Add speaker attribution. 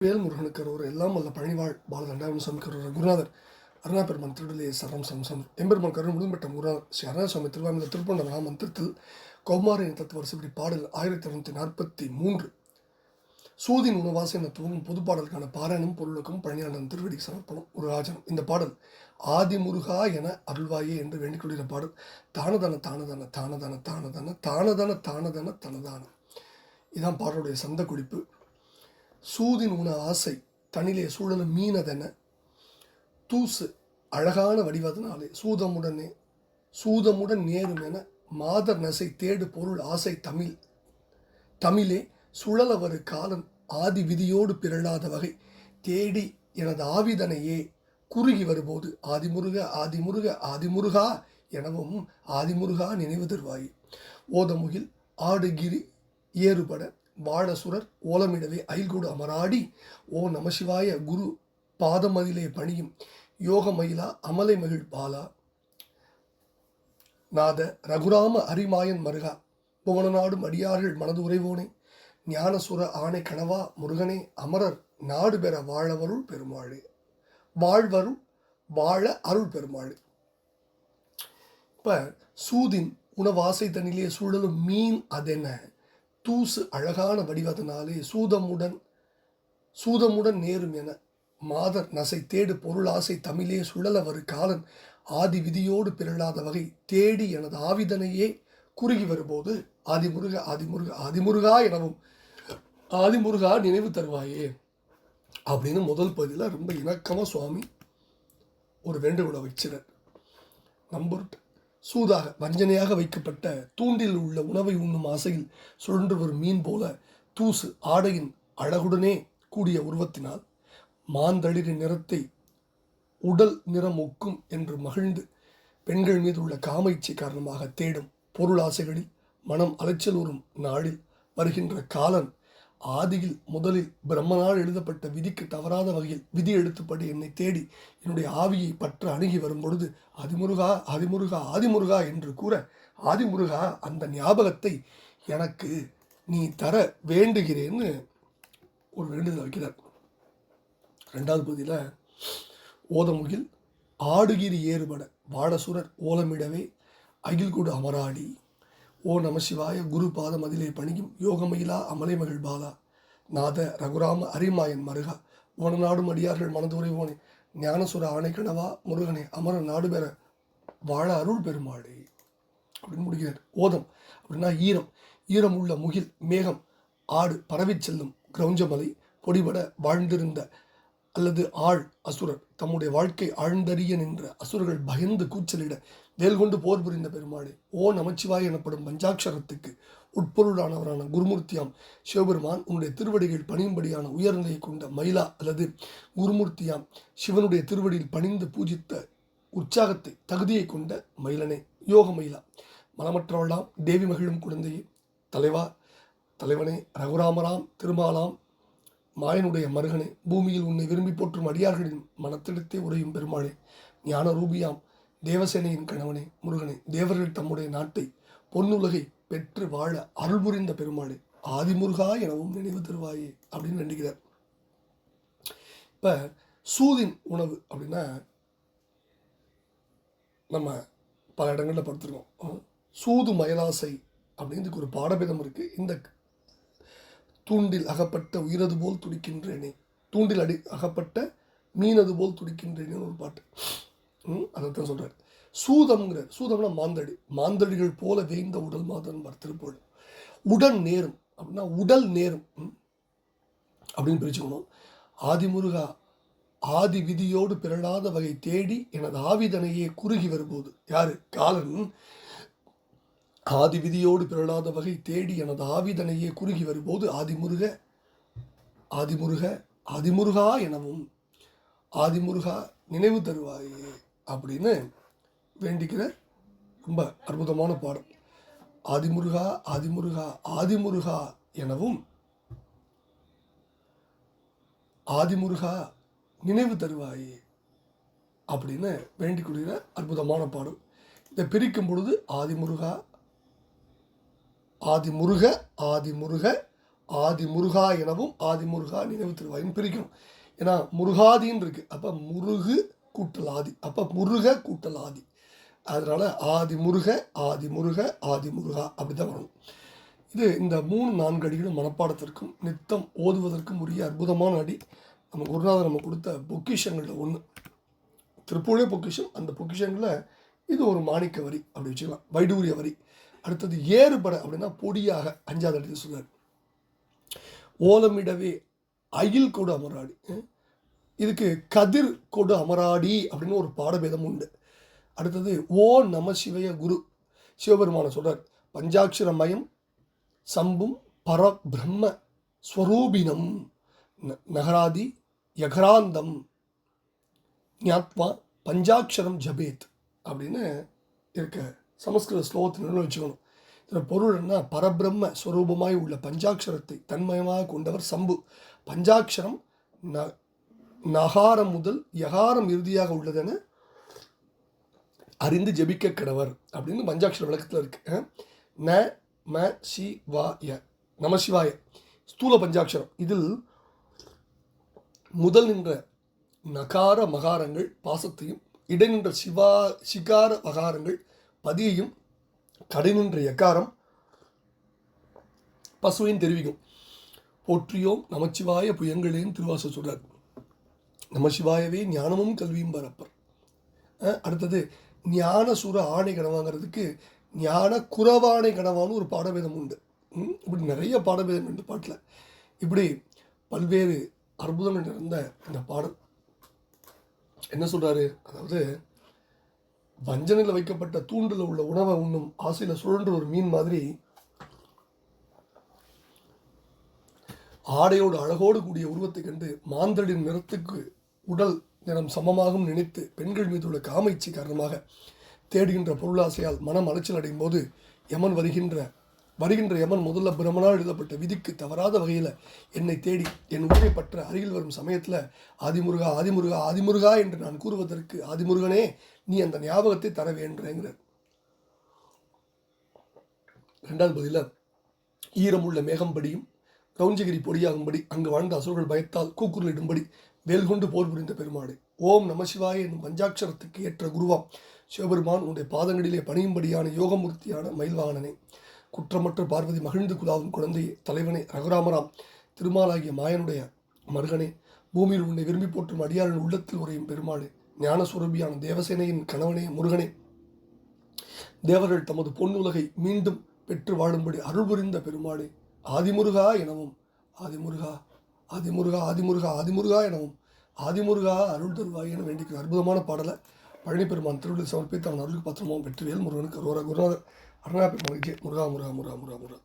Speaker 1: வேல்முருகனுக்கு ஒரு எல்லாம் வல்ல பழனிவாழ் பாலதண்டாவின் சமிக்கரோர் குருநாதர் அருணாபெருமான் திருடலையை சரம் சம்சம் எம்பெருமான் கருண் முழும்பெற்ற குருநாதர் ஸ்ரீ அருணாசுவாமி திருவாமிந்த திருப்பண்ட மந்திரத்தில் கௌமாரின் தத்துவ வருஷப்படி பாடல் 1943 சூதின் உணவாசை என துவங்கும் பொது பாடலுக்கான பாராயணம் பொருளுக்கும் பழனியாண்டன் திருவடிக்கு சமர்ப்பணம் ஒரு ஆஜனம். இந்த பாடல் ஆதிமுருகா என அருள்வாயே என்று வேண்டிக் கொள்கிற பாடல். தானதான தானதான தானதான தானதான தானதான தானதான தனதான இதான் பாடலுடைய சந்த குறிப்பு. சூதின் உண ஆசை தனிலே சூழலும் மீனதென தூசு அழகான வடிவதனாலே சூதமுடன் நேரும் என மாதர் நசை தேடு பொருள் ஆசை தமிழே சுழலவரு காலன் ஆதி விதியோடு பிறழாத வகை தேடி எனது ஆவிதனையே குறுகி வரும்போது ஆதிமுருக ஆதிமுருக ஆதிமுருகா எனவும் ஆதிமுருகா நினைவு தருவாய். ஓதமுகில் ஆடுகிரி ஏறுபட வாழசுரர் ஓலமிடவே அயில்கூடு அமராடி ஓ நமசிவாய குரு பாதமதிலே பணியும் யோகமயிலா அமலை மகிழ் பாலா நாத ரகுராம அரிமாயன் மருகா புவனநாடும் அடியார்கள் மனது உறைவோனே ஞானசுர ஆணை கனவா முருகனே அமரர் நாடு பெற வாழவருள் பெருமாளே வாழ்வருள் வாழ அருள் பெருமாளே. இப்ப சூதின் உணவாசை தனிலே சூழலும் மீன் அதென தூசு அழகான வடிவதனாலே சூதமுடன் நேரும் என மாதர் நசை தேடு பொருளாசை தமிழே சுழலவரு காலன் ஆதி விதியோடு பிறழாத வகை தேடி எனது ஆவிதனையே குறுகி வரும்போது ஆதிமுருக ஆதிமுருக ஆதிமுருகா எனவும் ஆதிமுருகா நினைவு தருவாயே அப்படின்னு முதல் பகுதியில் ரொம்ப இணக்கமாக சுவாமி ஒரு வேண்டுகோளை வச்சினர். நம்பர் சூதாக வஞ்சனையாக வைக்கப்பட்ட தூண்டில் உள்ள உணவை உண்ணும் ஆசையில் சுழன்று வரும் மீன் போல தூசு ஆடையின் அழகுடனே கூடிய உருவத்தினால் மாந்தளிரின் நிறத்தை உடல் நிறம் ஒக்கும் என்று மகிழ்ந்து பெண்கள் மீது உள்ள காம இச்சை காரணமாக தேடும் பொருள் ஆசைகளில் மனம் அலைச்சலூறும் நாளில் வருகின்ற காலன் ஆதியில் முதலில் பிரம்மனால் எழுதப்பட்ட விதிக்கு தவறாத வகையில் விதி எழுத்துப்படி என்னை தேடி என்னுடைய ஆவியை பற்ற அணுகி வரும் பொழுது ஆதிமுருகா ஆதிமுருகா ஆதிமுருகா என்று கூற ஆதிமுருகா அந்த ஞாபகத்தை எனக்கு நீ தர வேண்டுகிறேன்னு ஒரு வேண்டுதல் வைக்கிறார். ரெண்டாவது பகுதியில் ஓதமுகில் ஆடுகிரி ஏறுபட வாழசுரர் ஓலமிடவே அகில்கூடு அமராடி ஓ நமசிவாய குரு பாதம் அதிலே பணியும் யோகமயிலா அமலை மகிழ் பாலா நாத ரகுராம அரிமாயன் மருகா உவனநாடும் அடியார்கள் மனதுரைவோனே ஞானசுர ஆணை கனவா முருகனே அமர நாடு பெற வாழ அருள் பெருமாளே அப்படின்னு முடிக்கிறார். ஓதம் அப்படின்னா ஈரம் உள்ள முகில் மேகம் ஆடு பரவி செல்லும் கிரௌஞ்சமலை பொடிபட வாழ்ந்திருந்த அல்லது அசுரர் தம்முடைய வாழ்க்கை ஆழ்ந்தறிய நின்ற அசுரர்கள் பயந்து கூச்சலிட வேல் கொண்டு போர் புரிந்த பெருமாளே ஓ நமச்சிவாய் எனப்படும் பஞ்சாட்சரத்துக்கு உட்பொருளானவரான குருமூர்த்தியாம் சிவபெருமான் உன்னுடைய திருவடிகள் பணியும்படியான உயர்நிலையை கொண்ட மயிலா அல்லது குருமூர்த்தியாம் சிவனுடைய திருவடியில் பணிந்து பூஜித்த உற்சாகத்தை தகுதியை கொண்ட மயிலனே யோக மயிலா மலமற்றவளாம் தேவி மகிழும் குழந்தையே தலைவனே ரகுராமராம் திருமாலாம் மாயனுடைய மருகனே பூமியில் உன்னை விரும்பி போற்றும் அடியார்களின் மனத்திடத்தே உரையும் பெருமாளே ஞான ரூபியாம் தேவசேனையின் கணவனே முருகனே தேவர்கள் தம்முடைய நாட்டை பொன்னுலகை பெற்று வாழ அருள் புரிந்த பெருமாளே ஆதிமுருகா எனவும் நினைவு தருவாயே அப்படின்னு வேண்டுகிறார். இப்போ சூதின் உணவு அப்படின்னா நம்ம பல இடங்களில் படுத்துருக்கோம். சூது மயலாசை அப்படின்னு ஒரு பாடபேதம் இருக்குது. இந்த தூண்டில் அகப்பட்ட உயிரது போல் துடிக்கின்றேனே தூண்டில் அகப்பட்ட மீனது போல் துடிக்கின்றேனேன்னு ஒரு பாட்டு. அதைத்தான் சொல்கிறார். சூதம்னா மாந்தடிகள் போல வேய்ந்த உடல் மாதன் திருப்போடு உடன் நேரும் அப்படின்னா உடல் நேரும் அப்படின்னு பிரிச்சுக்கணும். ஆதிமுருகா ஆதி விதியோடு பிறழாத வகை தேடி எனது ஆவிதனையே குறுகி வரும்போது யாரு காலன் ஆதி விதியோடு பிறழாத வகை தேடி எனது ஆவிதனையே குறுகி வரும்போது ஆதிமுருக ஆதிமுருக ஆதிமுருகா எனவும் ஆதிமுருகா நினைவு தருவாயே அப்படின்னு வேண்டிக்கிற ரொம்ப அற்புதமான பாடம். ஆதிமுருகா ஆதிமுருகா ஆதிமுருகா எனவும் ஆதிமுருகா நினைவு தருவாயே அப்படின்னு வேண்டிக் கொள்கிற அற்புதமான பாடம். இதை பிரிக்கும் பொழுது ஆதிமுருக ஆதிமுருக ஆதி முருகா எனவும் ஆதி முருகா நினைவு திருவாயின்னு பிரிக்கணும். ஏன்னா முருகாதின்னு இருக்குது. அப்போ முருகு கூட்டல் ஆதி, அப்போ முருக கூட்டல் ஆதி. அதனால் ஆதி முருக ஆதி முருக ஆதி முருகா அப்படி தான் வரணும். இது இந்த 3-4 அடிகளும் மனப்பாடத்திற்கும் நித்தம் ஓதுவதற்கும் உரிய அற்புதமான அடி. நம்ம குருநாதர் நம்ம கொடுத்த பொக்கிஷங்களில் ஒன்று. திருப்பூரே பொக்கிஷம். அந்த பொக்கிஷங்களில் இது ஒரு மாணிக்க வரி அப்படி வச்சுக்கலாம், வைடூரிய வரி. அடுத்தது ஏறுபட அப்படின்னா பொடியாக 5வது அடியில் சொல்றார். ஓலமிடவே அயில் கொடு அமராடி. இதுக்கு கதிர் கொடு அமராடி அப்படின்னு ஒரு பாடபேதம் உண்டு. அடுத்தது ஓ நம சிவய குரு, சிவபெருமான சொல்றார். பஞ்சாட்சரமயம் சம்பும் பரபிரம்ம ஸ்வரூபினம் நகராதி யகராந்தம் ஞாத்வா பஞ்சாட்சரம் ஜபேத் அப்படின்னு இருக்க சமஸ்கிருத ஸ்லோகத்தினு வச்சுக்கணும். இதில் பொருள் என்ன? பரபிரம்ம ஸ்வரூபமாய் உள்ள பஞ்சாட்சரத்தை தன்மயமாக கொண்டவர் சம்பு. பஞ்சாட்சரம் நகாரம் முதல் யகாரம் இறுதியாக உள்ளதென அறிந்து ஜபிக்க கிடவர் அப்படின்னு பஞ்சாட்சர விளக்கத்தில் இருக்கு. ந ம சிவாய நமசிவாய ஸ்தூல பஞ்சாட்சரம். இதில் முதல் நின்ற நகார மகாரங்கள் பாசத்தையும், இடைநின்ற சிகார மகாரங்கள் பதியையும், கடைநின்ற எக்காரம் பசுவையும் தெரிவிக்கும். போற்றியோம் நமச்சிவாய புயங்களேன்னு திருவாச சொல்றார். நமசிவாயவே ஞானமும் கல்வியும் பரப்பர். அடுத்தது ஞான சுர ஆணை கணவாங்கிறதுக்கு ஞான குறவாணை கணவான்னு ஒரு பாடபேதம் உண்டு. இப்படி நிறைய பாடபேதம் உண்டு பாட்டில். இப்படி பல்வேறு அற்புதங்கள் நிறைந்த இந்த பாடல் என்ன சொல்கிறாரு? அதாவது வஞ்சனையில் வைக்கப்பட்ட தூண்டில் உள்ள உணவை உண்ணும் ஆசையில் சுழன்ற ஒரு மீன் மாதிரி ஆடையோடு அழகோடு கூடிய உருவத்தை கண்டு மாந்தரின் நிறத்துக்கு உடல் நிறம் சமமாகவும் நினைத்து பெண்கள் மீது உள்ள காமைச்சி காரணமாக தேடுகின்ற பொருளாசையால் மனம் அலைச்சல் அடையும் போது யமன் வருகின்ற யமன் முதல்ல பிரம்மனால் எழுதப்பட்ட விதிக்கு தவறாத வகையில் என்னை தேடி என் உயிரை பற்ற அருகில் வரும் சமயத்தில் ஆதிமுருகா ஆதிமுருகா ஆதிமுருகா என்று நான் கூறுவதற்கு ஆதிமுருகனே நீ அந்த ஞாபகத்தை தர வேண்டுங்கிறார். 2வது பதில ஈரமுள்ள மேகம்படியும் கவுஞ்சகிரி பொடியாகும்படி அங்கு வாழ்ந்த அசுரர்கள் பயத்தால் கூக்குரலிடும்படி வேல் கொண்டு போர் புரிந்த பெருமாடு. ஓம் நமசிவாய என்னும் பஞ்சாட்சரத்துக்கு ஏற்ற குருவாம் சிவபெருமான் உன்னுடைய பாதங்களிலே பணியும்படியான யோகமூர்த்தியான மயில்வாகனனே, குற்றமற்ற பார்வதி மகிழ்ந்து குலாவும் குழந்தையே, தலைவனே, ரகுராமராம் திருமாலாகிய மாயனுடைய மருகனே, பூமியில் உன்னை விரும்பி போற்றும் அடியாரின் உள்ளத்தில் உரையும் பெருமாளே, ஞானஸ்வரூபியான தேவசேனையின் கணவனே முருகனே, தேவர்கள் தமது பொன்னுலகை மீண்டும் பெற்று வாழும்படி அருள் புரிந்த பெருமாளே, ஆதிமுருகா எனவும் ஆதிமுருகா ஆதிமுருகா ஆதிமுருகா ஆதிமுருகா எனவும் ஆதிமுருகா அருள் தருவாய் என வேண்டிக்கிற அற்புதமான பாடலை பழனி பெருமான் திருவிழா சமர்ப்பித்து அவன் அருளுக்கு பாத்திரமாகவும் வெற்றிவேல் முருகனுக்கு ரோரா குருநாதர் அருணா பெருமாள் முருகா முருகா முருகா முருகா முருகா.